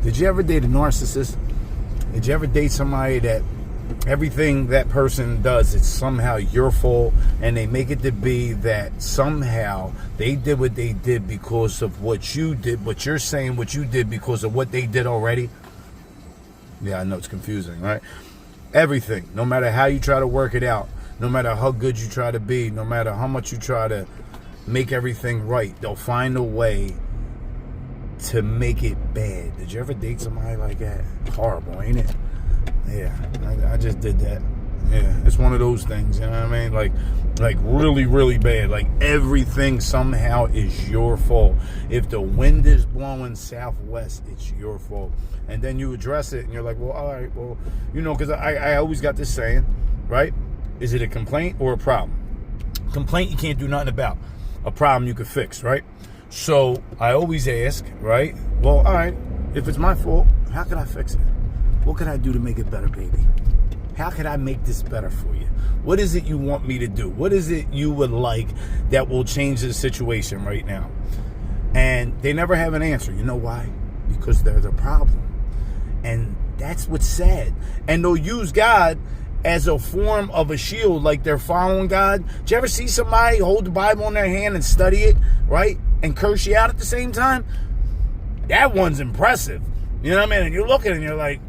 Did you ever date a narcissist? Did you ever date somebody that everything that person does, it's somehow your fault, and they make it to be that somehow they did what they did because of what you did, what you're saying what you did because of what they did already? Yeah, I know it's confusing, right? Everything, no matter how you try to work it out, no matter how good you try to be, no matter how much you try to make everything right, they'll find a way to make it bad. Did you ever date somebody like that? Horrible, ain't it? Yeah, I just did that. Yeah, it's one of those things, you know what I mean? Like really, really bad. Like everything somehow is your fault. If the wind is blowing southwest, it's your fault. And then you address it and you're like, well, all right, well, you know, because I always got this saying, right? Is it a complaint or a problem? Complaint you can't do nothing about. A problem you can fix, right? So I always ask, right? Well, all right, if it's my fault, how can I fix it? What can I do to make it better, baby? How can I make this better for you? What is it you want me to do? What is it you would like that will change the situation right now? And they never have an answer. You know why? Because they're the problem. And that's what's sad. And they'll use God as a form of a shield, like they're following God. Did you ever see somebody hold the Bible in their hand and study it, right? And curse you out at the same time? That one's impressive. You know what I mean? And you're looking and you're like,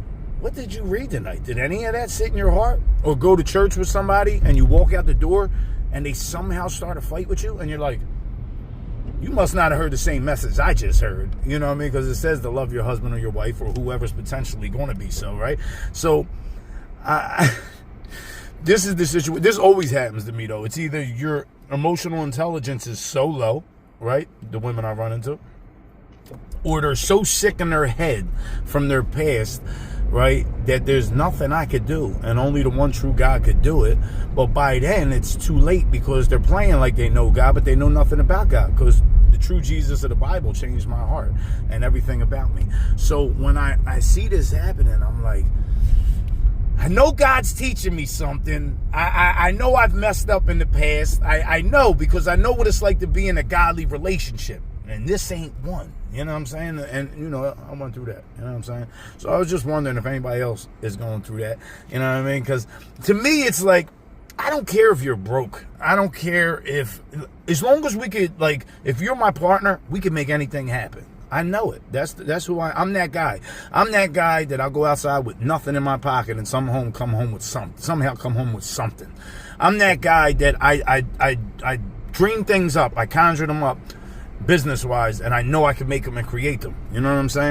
what did you read tonight? Did any of that sit in your heart? Or go to church with somebody and you walk out the door and they somehow start a fight with you and you're like, you must not have heard the same message I just heard. You know what I mean? Because it says to love your husband or your wife or whoever's potentially going to be so, right? So, this is the situation. This always happens to me, though. It's either your emotional intelligence is so low, right? The women I run into. Or they're so sick in their head from their past, right, that there's nothing I could do. And only the one true God could do it. But by then, it's too late because they're playing like they know God, but they know nothing about God. Because the true Jesus of the Bible changed my heart and everything about me. So when I see this happening, I'm like, I know God's teaching me something. I know I've messed up in the past. I know, because I know what it's like to be in a godly relationship. And this ain't one. You know what I'm saying? And, you know, I went through that. You know what I'm saying? So I was just wondering if anybody else is going through that. You know what I mean? Because to me, it's like, I don't care if you're broke. I don't care if, as long as we could, like, if you're my partner, we can make anything happen. I know it. That's who I'm that guy. I'm that guy that I'll go outside with nothing in my pocket and somehow come home with something. I'm that guy that I dream things up. I conjure them up business-wise, and I know I can make them and create them. You know what I'm saying?